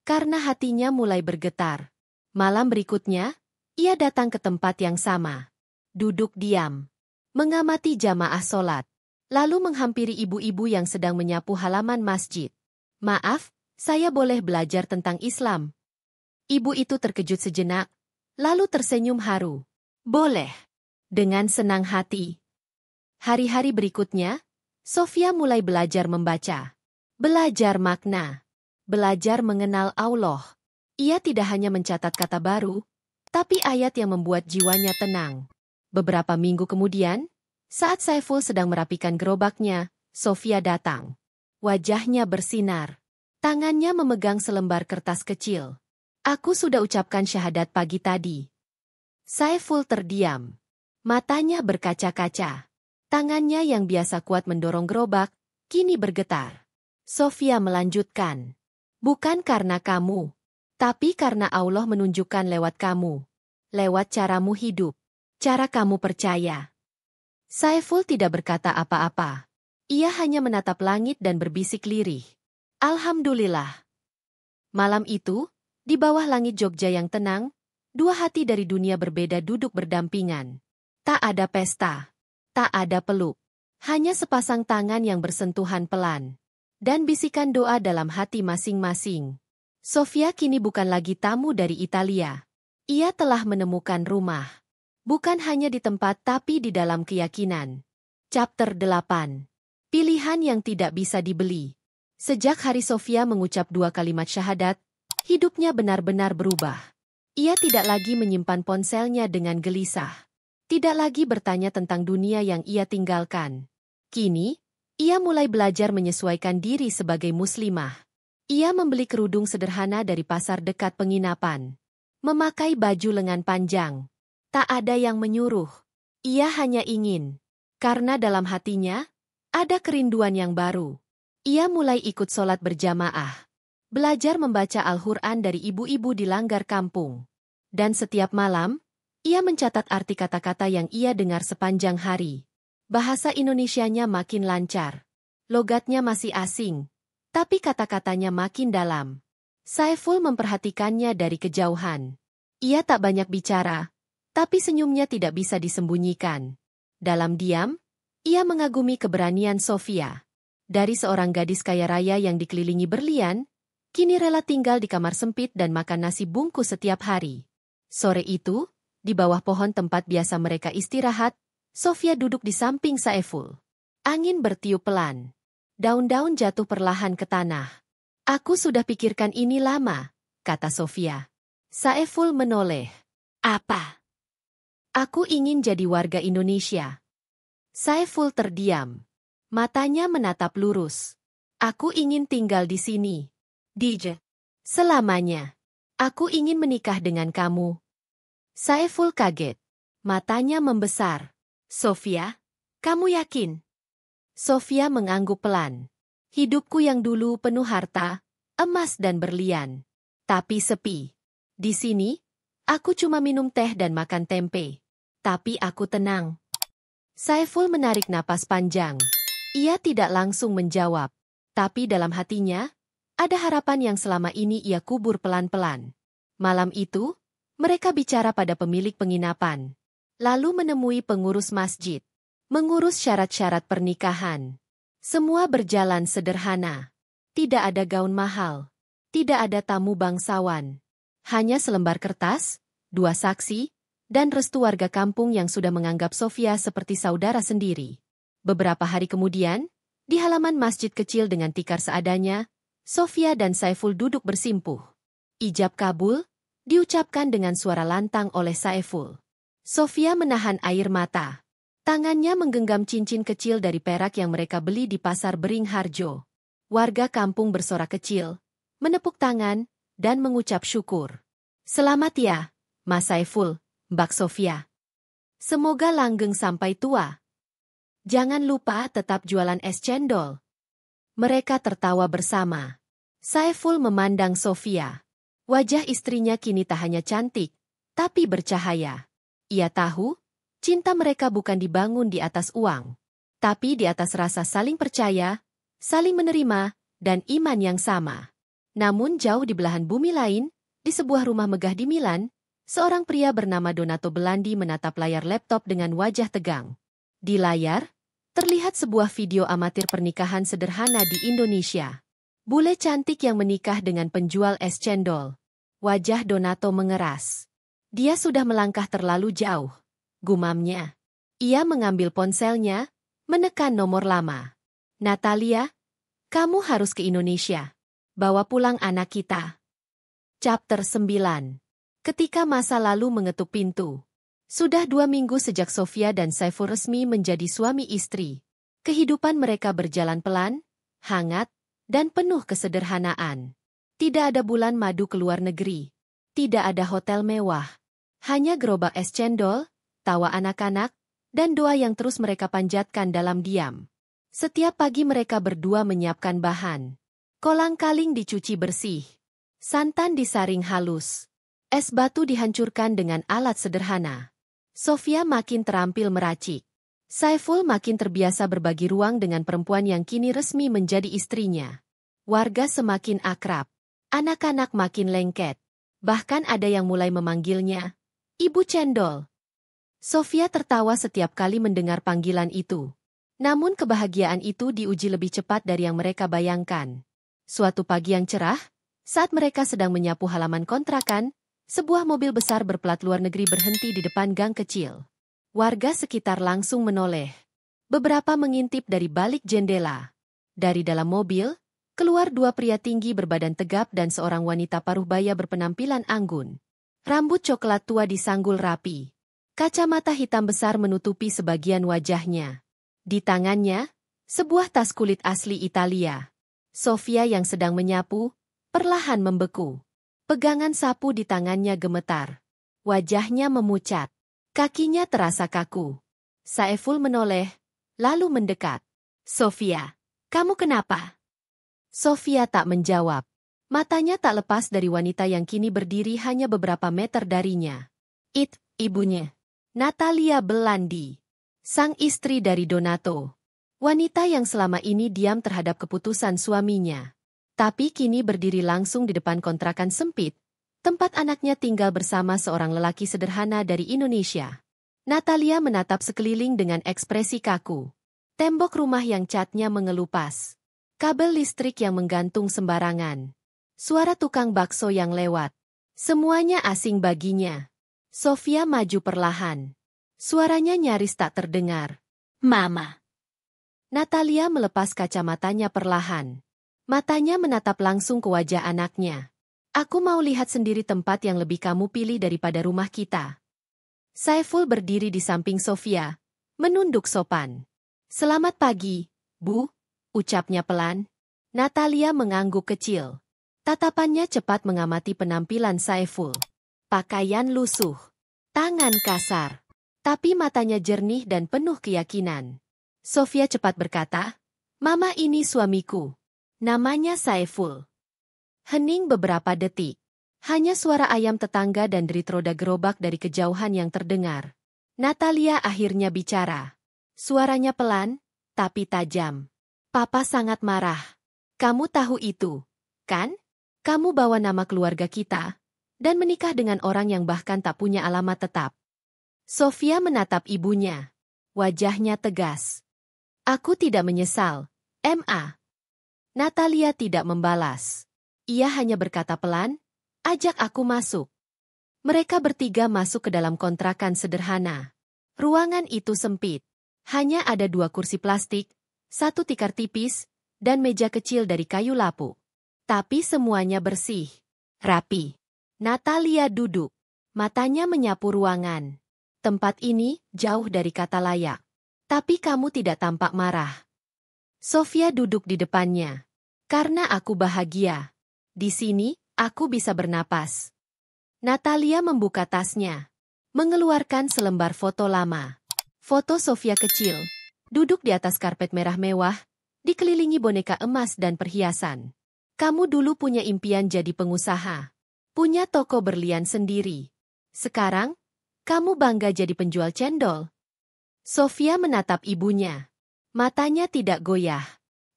Karena hatinya mulai bergetar. Malam berikutnya, ia datang ke tempat yang sama. Duduk diam. Mengamati jamaah sholat. Lalu menghampiri ibu-ibu yang sedang menyapu halaman masjid. Maaf, saya boleh belajar tentang Islam. Ibu itu terkejut sejenak, lalu tersenyum haru. Boleh. Dengan senang hati. Hari-hari berikutnya, Sofia mulai belajar membaca. Belajar makna. Belajar mengenal Allah. Ia tidak hanya mencatat kata baru, tapi ayat yang membuat jiwanya tenang. Beberapa minggu kemudian, saat Saiful sedang merapikan gerobaknya, Sofia datang. Wajahnya bersinar. Tangannya memegang selembar kertas kecil. Aku sudah ucapkan syahadat pagi tadi. Saiful terdiam. Matanya berkaca-kaca. Tangannya yang biasa kuat mendorong gerobak, kini bergetar. Sofia melanjutkan. Bukan karena kamu, tapi karena Allah menunjukkan lewat kamu. Lewat caramu hidup. Cara kamu percaya. Saiful tidak berkata apa-apa. Ia hanya menatap langit dan berbisik lirih. Alhamdulillah. Malam itu, di bawah langit Jogja yang tenang, dua hati dari dunia berbeda duduk berdampingan. Tak ada pesta. Tak ada peluk. Hanya sepasang tangan yang bersentuhan pelan. Dan bisikan doa dalam hati masing-masing. Sofia kini bukan lagi tamu dari Italia. Ia telah menemukan rumah. Bukan hanya di tempat tapi di dalam keyakinan. Chapter 8. Pilihan yang tidak bisa dibeli. Sejak hari Sofia mengucap 2 kalimat syahadat, hidupnya benar-benar berubah. Ia tidak lagi menyimpan ponselnya dengan gelisah. Tidak lagi bertanya tentang dunia yang ia tinggalkan. Kini, ia mulai belajar menyesuaikan diri sebagai muslimah. Ia membeli kerudung sederhana dari pasar dekat penginapan. Memakai baju lengan panjang. Tak ada yang menyuruh. Ia hanya ingin. Karena dalam hatinya, ada kerinduan yang baru. Ia mulai ikut sholat berjamaah. Belajar membaca Al-Quran dari ibu-ibu di langgar kampung. Dan setiap malam, ia mencatat arti kata-kata yang ia dengar sepanjang hari. Bahasa Indonesianya makin lancar. Logatnya masih asing, tapi kata-katanya makin dalam. Saiful memperhatikannya dari kejauhan. Ia tak banyak bicara, tapi senyumnya tidak bisa disembunyikan. Dalam diam, ia mengagumi keberanian Sofia. Dari seorang gadis kaya raya yang dikelilingi berlian, kini rela tinggal di kamar sempit dan makan nasi bungkus setiap hari. Sore itu, di bawah pohon tempat biasa mereka istirahat, Sofia duduk di samping Saiful. Angin bertiup pelan. Daun-daun jatuh perlahan ke tanah. Aku sudah pikirkan ini lama, kata Sofia. Saiful menoleh. Apa? Aku ingin jadi warga Indonesia. Saiful terdiam. Matanya menatap lurus. Aku ingin tinggal di sini. DJ. Selamanya. Aku ingin menikah dengan kamu. Saiful kaget. Matanya membesar. Sofia, kamu yakin? Sofia mengangguk pelan. Hidupku yang dulu penuh harta, emas dan berlian. Tapi sepi. Di sini, aku cuma minum teh dan makan tempe. Tapi aku tenang. Saiful menarik napas panjang. Ia tidak langsung menjawab. Tapi dalam hatinya, ada harapan yang selama ini ia kubur pelan-pelan. Malam itu, mereka bicara pada pemilik penginapan. Lalu menemui pengurus masjid. Mengurus syarat-syarat pernikahan. Semua berjalan sederhana. Tidak ada gaun mahal. Tidak ada tamu bangsawan. Hanya selembar kertas, 2 saksi, dan restu warga kampung yang sudah menganggap Sofia seperti saudara sendiri. Beberapa hari kemudian, di halaman masjid kecil dengan tikar seadanya, Sofia dan Saiful duduk bersimpuh. Ijab kabul, diucapkan dengan suara lantang oleh Saiful. Sofia menahan air mata. Tangannya menggenggam cincin kecil dari perak yang mereka beli di pasar Beringharjo. Warga kampung bersorak kecil, menepuk tangan, dan mengucap syukur. Selamat ya, Mas Saiful, Mbak Sofia. Semoga langgeng sampai tua. Jangan lupa tetap jualan es cendol. Mereka tertawa bersama. Saiful memandang Sofia. Wajah istrinya kini tak hanya cantik, tapi bercahaya. Ia tahu, cinta mereka bukan dibangun di atas uang, tapi di atas rasa saling percaya, saling menerima, dan iman yang sama. Namun jauh di belahan bumi lain, di sebuah rumah megah di Milan, seorang pria bernama Donato Belandi menatap layar laptop dengan wajah tegang. Di layar, terlihat sebuah video amatir pernikahan sederhana di Indonesia. Bule cantik yang menikah dengan penjual es cendol. Wajah Donato mengeras. Dia sudah melangkah terlalu jauh, gumamnya. Ia mengambil ponselnya, menekan nomor lama. Natalia, kamu harus ke Indonesia. Bawa pulang anak kita. Chapter 9. Ketika masa lalu mengetuk pintu. Sudah 2 minggu sejak Sofia dan Saiful resmi menjadi suami istri. Kehidupan mereka berjalan pelan, hangat, dan penuh kesederhanaan. Tidak ada bulan madu ke luar negeri. Tidak ada hotel mewah. Hanya gerobak es cendol, tawa anak-anak, dan doa yang terus mereka panjatkan dalam diam. Setiap pagi mereka berdua menyiapkan bahan. Kolang-kaling dicuci bersih. Santan disaring halus. Es batu dihancurkan dengan alat sederhana. Sofia makin terampil meracik. Saiful makin terbiasa berbagi ruang dengan perempuan yang kini resmi menjadi istrinya. Warga semakin akrab. Anak-anak makin lengket. Bahkan ada yang mulai memanggilnya Ibu Cendol. Sofia tertawa setiap kali mendengar panggilan itu. Namun kebahagiaan itu diuji lebih cepat dari yang mereka bayangkan. Suatu pagi yang cerah, saat mereka sedang menyapu halaman kontrakan, sebuah mobil besar berplat luar negeri berhenti di depan gang kecil. Warga sekitar langsung menoleh. Beberapa mengintip dari balik jendela. Dari dalam mobil, keluar 2 pria tinggi berbadan tegap dan seorang wanita paruh baya berpenampilan anggun. Rambut coklat tua disanggul rapi. Kacamata hitam besar menutupi sebagian wajahnya. Di tangannya, sebuah tas kulit asli Italia. Sofia yang sedang menyapu, perlahan membeku. Pegangan sapu di tangannya gemetar. Wajahnya memucat. Kakinya terasa kaku. Saiful menoleh, lalu mendekat. Sofia, kamu kenapa? Sofia tak menjawab. Matanya tak lepas dari wanita yang kini berdiri hanya beberapa meter darinya. Ibunya. Natalia Belandi. Sang istri dari Donato. Wanita yang selama ini diam terhadap keputusan suaminya. Tapi kini berdiri langsung di depan kontrakan sempit, tempat anaknya tinggal bersama seorang lelaki sederhana dari Indonesia. Natalia menatap sekeliling dengan ekspresi kaku. Tembok rumah yang catnya mengelupas. Kabel listrik yang menggantung sembarangan. Suara tukang bakso yang lewat. Semuanya asing baginya. Sofia maju perlahan. Suaranya nyaris tak terdengar. Mama. Natalia melepas kacamatanya perlahan. Matanya menatap langsung ke wajah anaknya. Aku mau lihat sendiri tempat yang lebih kamu pilih daripada rumah kita. Saiful berdiri di samping Sofia, menunduk sopan. Selamat pagi, Bu, ucapnya pelan. Natalia mengangguk kecil. Tatapannya cepat mengamati penampilan Saiful. Pakaian lusuh, tangan kasar, tapi matanya jernih dan penuh keyakinan. Sofia cepat berkata, Mama ini suamiku. Namanya Saiful. Hening beberapa detik. Hanya suara ayam tetangga dan derit roda gerobak dari kejauhan yang terdengar. Natalia akhirnya bicara. Suaranya pelan, tapi tajam. Papa sangat marah. Kamu tahu itu, kan? Kamu bawa nama keluarga kita, dan menikah dengan orang yang bahkan tak punya alamat tetap. Sofia menatap ibunya. Wajahnya tegas. Aku tidak menyesal, Ma. Natalia tidak membalas. Ia hanya berkata pelan, ajak aku masuk. Mereka bertiga masuk ke dalam kontrakan sederhana. Ruangan itu sempit. Hanya ada 2 kursi plastik, 1 tikar tipis, dan meja kecil dari kayu lapuk. Tapi semuanya bersih, rapi. Natalia duduk. Matanya menyapu ruangan. Tempat ini jauh dari kata layak. Tapi kamu tidak tampak marah. Sofia duduk di depannya. Karena aku bahagia. Di sini, aku bisa bernapas. Natalia membuka tasnya. Mengeluarkan selembar foto lama. Foto Sofia kecil. Duduk di atas karpet merah mewah. Dikelilingi boneka emas dan perhiasan. Kamu dulu punya impian jadi pengusaha. Punya toko berlian sendiri. Sekarang, kamu bangga jadi penjual cendol. Sofia menatap ibunya. Matanya tidak goyah.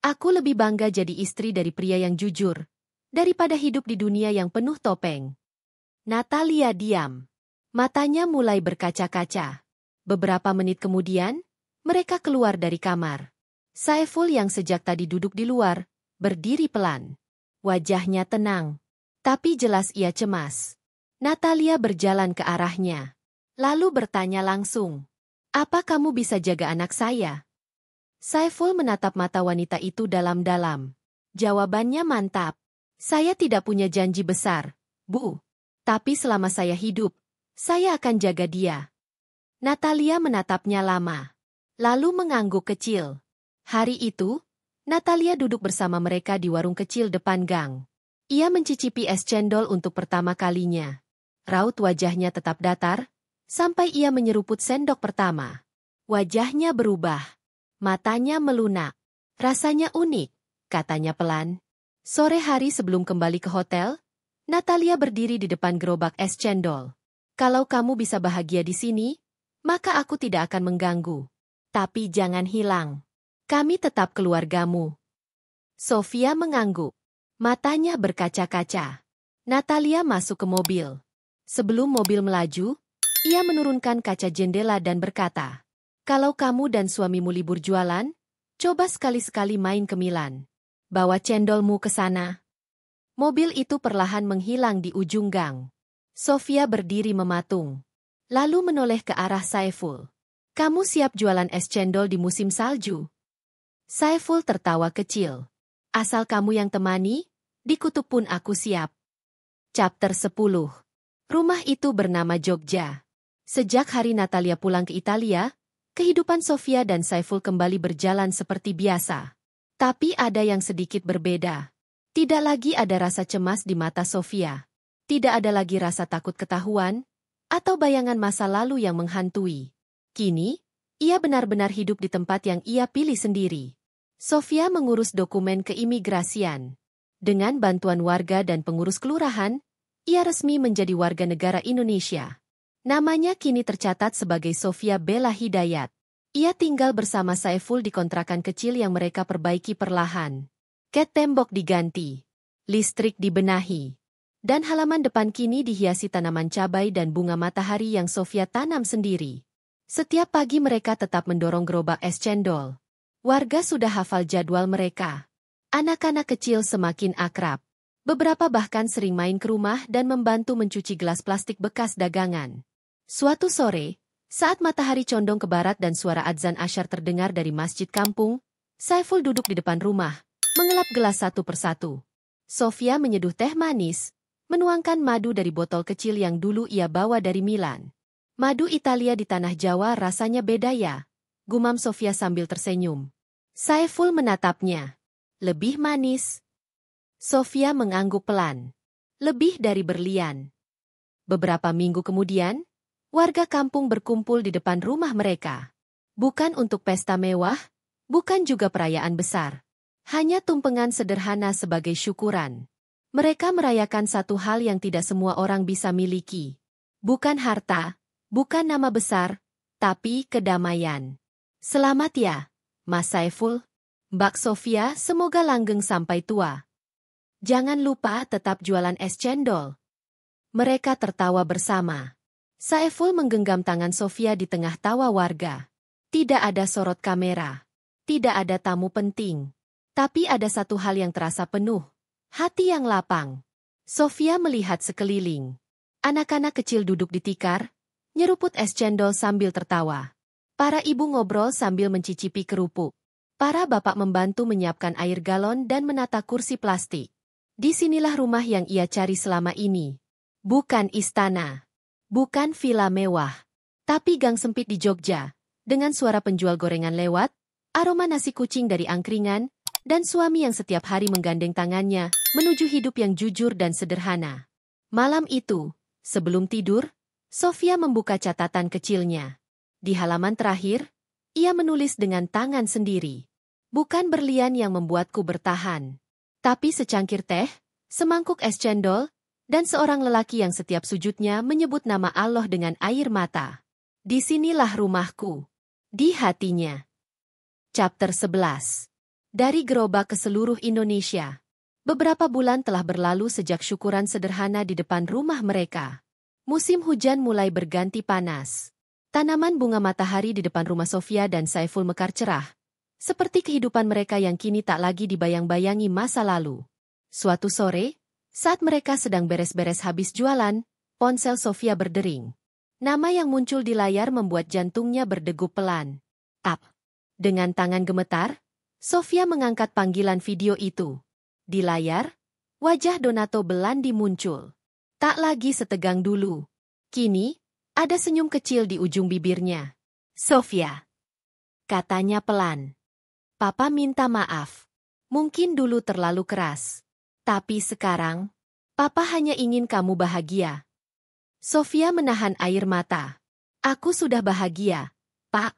Aku lebih bangga jadi istri dari pria yang jujur, daripada hidup di dunia yang penuh topeng. Natalia diam. Matanya mulai berkaca-kaca. Beberapa menit kemudian, mereka keluar dari kamar. Saiful yang sejak tadi duduk di luar, berdiri pelan. Wajahnya tenang. Tapi jelas ia cemas. Natalia berjalan ke arahnya. Lalu bertanya langsung. Apa kamu bisa jaga anak saya? Saiful menatap mata wanita itu dalam-dalam. Jawabannya mantap. Saya tidak punya janji besar, Bu. Tapi selama saya hidup, saya akan jaga dia. Natalia menatapnya lama. Lalu mengangguk kecil. Hari itu, Natalia duduk bersama mereka di warung kecil depan gang. Ia mencicipi es cendol untuk pertama kalinya. Raut wajahnya tetap datar, sampai ia menyeruput sendok pertama. Wajahnya berubah. Matanya melunak. Rasanya unik, katanya pelan. Sore hari sebelum kembali ke hotel, Natalia berdiri di depan gerobak es cendol. Kalau kamu bisa bahagia di sini, maka aku tidak akan mengganggu. Tapi jangan hilang. Kami tetap keluargamu. Sofia mengangguk. Matanya berkaca-kaca. Natalia masuk ke mobil. Sebelum mobil melaju, ia menurunkan kaca jendela dan berkata, kalau kamu dan suamimu libur jualan, coba sekali-sekali main ke Milan. Bawa cendolmu ke sana. Mobil itu perlahan menghilang di ujung gang. Sofia berdiri mematung. Lalu menoleh ke arah Saiful. Kamu siap jualan es cendol di musim salju? Saiful tertawa kecil. Asal kamu yang temani, di kutub pun aku siap. Chapter 10. Rumah itu bernama Jogja. Sejak hari Natalia pulang ke Italia, kehidupan Sofia dan Saiful kembali berjalan seperti biasa. Tapi ada yang sedikit berbeda. Tidak lagi ada rasa cemas di mata Sofia. Tidak ada lagi rasa takut ketahuan, atau bayangan masa lalu yang menghantui. Kini, ia benar-benar hidup di tempat yang ia pilih sendiri. Sofia mengurus dokumen keimigrasian. Dengan bantuan warga dan pengurus kelurahan, ia resmi menjadi warga negara Indonesia. Namanya kini tercatat sebagai Sofia Bella Hidayat. Ia tinggal bersama Saiful di kontrakan kecil yang mereka perbaiki perlahan. Cat tembok diganti, listrik dibenahi, dan halaman depan kini dihiasi tanaman cabai dan bunga matahari yang Sofia tanam sendiri. Setiap pagi mereka tetap mendorong gerobak es cendol. Warga sudah hafal jadwal mereka. Anak-anak kecil semakin akrab. Beberapa bahkan sering main ke rumah dan membantu mencuci gelas plastik bekas dagangan. Suatu sore, saat matahari condong ke barat dan suara adzan asyar terdengar dari masjid kampung, Saiful duduk di depan rumah, mengelap gelas satu persatu. Sofia menyeduh teh manis, menuangkan madu dari botol kecil yang dulu ia bawa dari Milan. Madu Italia di tanah Jawa rasanya beda ya, gumam Sofia sambil tersenyum. Saiful menatapnya. Lebih manis. Sofia mengangguk pelan. Lebih dari berlian. Beberapa minggu kemudian, warga kampung berkumpul di depan rumah mereka. Bukan untuk pesta mewah, bukan juga perayaan besar. Hanya tumpengan sederhana sebagai syukuran. Mereka merayakan satu hal yang tidak semua orang bisa miliki. Bukan harta, bukan nama besar, tapi kedamaian. Selamat ya, Mas Saiful. Mbak Sofia, semoga langgeng sampai tua. Jangan lupa tetap jualan es cendol. Mereka tertawa bersama. Saiful menggenggam tangan Sofia di tengah tawa warga. Tidak ada sorot kamera. Tidak ada tamu penting. Tapi ada satu hal yang terasa penuh. Hati yang lapang. Sofia melihat sekeliling. Anak-anak kecil duduk di tikar, nyeruput es cendol sambil tertawa. Para ibu ngobrol sambil mencicipi kerupuk. Para bapak membantu menyiapkan air galon dan menata kursi plastik. Disinilah rumah yang ia cari selama ini. Bukan istana. Bukan villa mewah. Tapi gang sempit di Jogja, dengan suara penjual gorengan lewat, aroma nasi kucing dari angkringan, dan suami yang setiap hari menggandeng tangannya menuju hidup yang jujur dan sederhana. Malam itu, sebelum tidur, Sofia membuka catatan kecilnya. Di halaman terakhir, ia menulis dengan tangan sendiri. Bukan berlian yang membuatku bertahan, tapi secangkir teh, semangkuk es cendol, dan seorang lelaki yang setiap sujudnya menyebut nama Allah dengan air mata. Disinilah rumahku. Di hatinya. Chapter 11. Dari gerobak ke seluruh Indonesia. Beberapa bulan telah berlalu sejak syukuran sederhana di depan rumah mereka. Musim hujan mulai berganti panas. Tanaman bunga matahari di depan rumah Sofia dan Saiful mekar cerah. Seperti kehidupan mereka yang kini tak lagi dibayang-bayangi masa lalu. Suatu sore, saat mereka sedang beres-beres habis jualan, ponsel Sofia berdering. Nama yang muncul di layar membuat jantungnya berdegup pelan. Tap. Dengan tangan gemetar, Sofia mengangkat panggilan video itu. Di layar, wajah Donato Belandi muncul. Tak lagi setegang dulu. Kini, ada senyum kecil di ujung bibirnya. Sofia. Katanya pelan. Papa minta maaf. Mungkin dulu terlalu keras. Tapi sekarang, Papa hanya ingin kamu bahagia. Sofia menahan air mata. Aku sudah bahagia, Pak.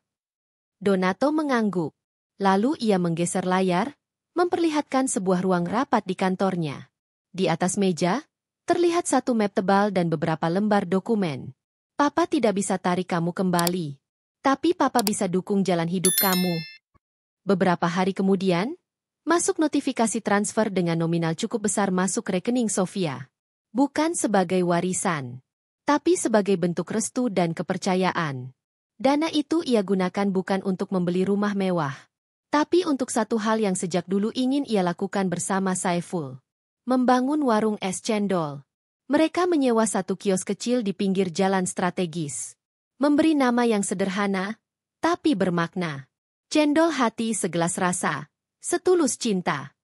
Donato mengangguk. Lalu ia menggeser layar, memperlihatkan sebuah ruang rapat di kantornya. Di atas meja, terlihat satu map tebal dan beberapa lembar dokumen. Papa tidak bisa tarik kamu kembali. Tapi Papa bisa dukung jalan hidup kamu. Beberapa hari kemudian, masuk notifikasi transfer dengan nominal cukup besar masuk rekening Sofia. Bukan sebagai warisan, tapi sebagai bentuk restu dan kepercayaan. Dana itu ia gunakan bukan untuk membeli rumah mewah, tapi untuk satu hal yang sejak dulu ingin ia lakukan bersama Saiful. Membangun warung es cendol. Mereka menyewa satu kios kecil di pinggir jalan strategis. Memberi nama yang sederhana, tapi bermakna. Cendol hati segelas rasa, setulus cinta.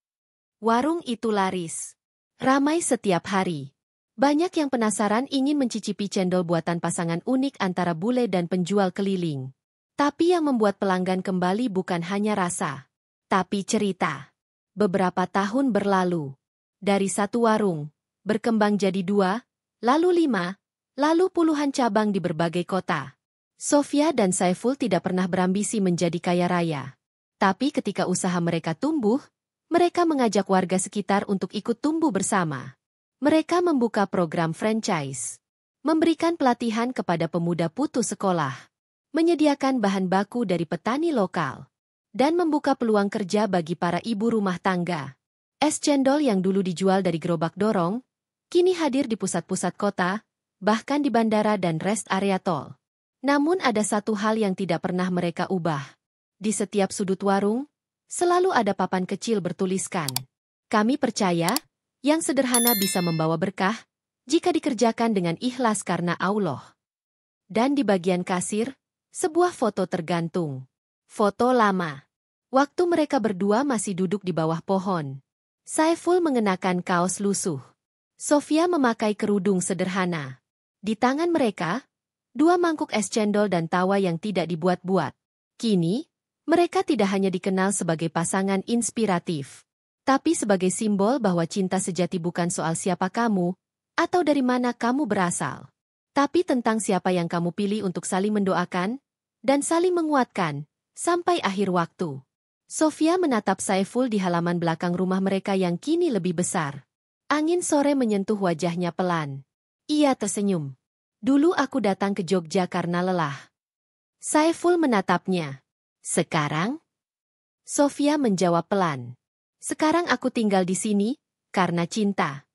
Warung itu laris. Ramai setiap hari. Banyak yang penasaran ingin mencicipi cendol buatan pasangan unik antara bule dan penjual keliling. Tapi yang membuat pelanggan kembali bukan hanya rasa, tapi cerita. Beberapa tahun berlalu. Dari satu warung, berkembang jadi 2, lalu 5, lalu puluhan cabang di berbagai kota. Sofia dan Saiful tidak pernah berambisi menjadi kaya raya. Tapi ketika usaha mereka tumbuh, mereka mengajak warga sekitar untuk ikut tumbuh bersama. Mereka membuka program franchise, memberikan pelatihan kepada pemuda putus sekolah, menyediakan bahan baku dari petani lokal, dan membuka peluang kerja bagi para ibu rumah tangga. Es cendol yang dulu dijual dari gerobak dorong, kini hadir di pusat-pusat kota, bahkan di bandara dan rest area tol. Namun ada satu hal yang tidak pernah mereka ubah. Di setiap sudut warung, selalu ada papan kecil bertuliskan, "Kami percaya, yang sederhana bisa membawa berkah, jika dikerjakan dengan ikhlas karena Allah." Dan di bagian kasir, sebuah foto tergantung. Foto lama. Waktu mereka berdua masih duduk di bawah pohon. Saiful mengenakan kaos lusuh. Sofia memakai kerudung sederhana. Di tangan mereka, 2 mangkuk es cendol dan tawa yang tidak dibuat-buat. Kini, mereka tidak hanya dikenal sebagai pasangan inspiratif, tapi sebagai simbol bahwa cinta sejati bukan soal siapa kamu, atau dari mana kamu berasal, tapi tentang siapa yang kamu pilih untuk saling mendoakan, dan saling menguatkan, sampai akhir waktu. Sofia menatap Saiful di halaman belakang rumah mereka yang kini lebih besar. Angin sore menyentuh wajahnya pelan. Ia tersenyum. Dulu aku datang ke Jogja karena lelah. Saiful menatapnya. Sekarang? Sofia menjawab pelan. Sekarang aku tinggal di sini, karena cinta.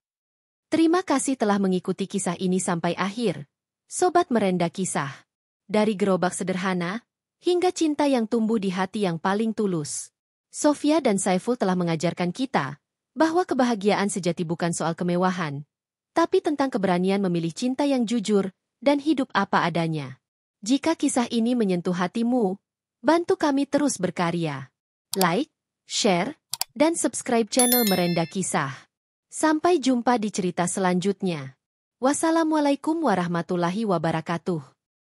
Terima kasih telah mengikuti kisah ini sampai akhir. Sobat Merenda Kisah. Dari gerobak sederhana, hingga cinta yang tumbuh di hati yang paling tulus. Sofia dan Saiful telah mengajarkan kita, bahwa kebahagiaan sejati bukan soal kemewahan, tapi tentang keberanian memilih cinta yang jujur, dan hidup apa adanya. Jika kisah ini menyentuh hatimu, bantu kami terus berkarya. Like, share, dan subscribe channel Merenda Kisah. Sampai jumpa di cerita selanjutnya. Wassalamualaikum warahmatullahi wabarakatuh.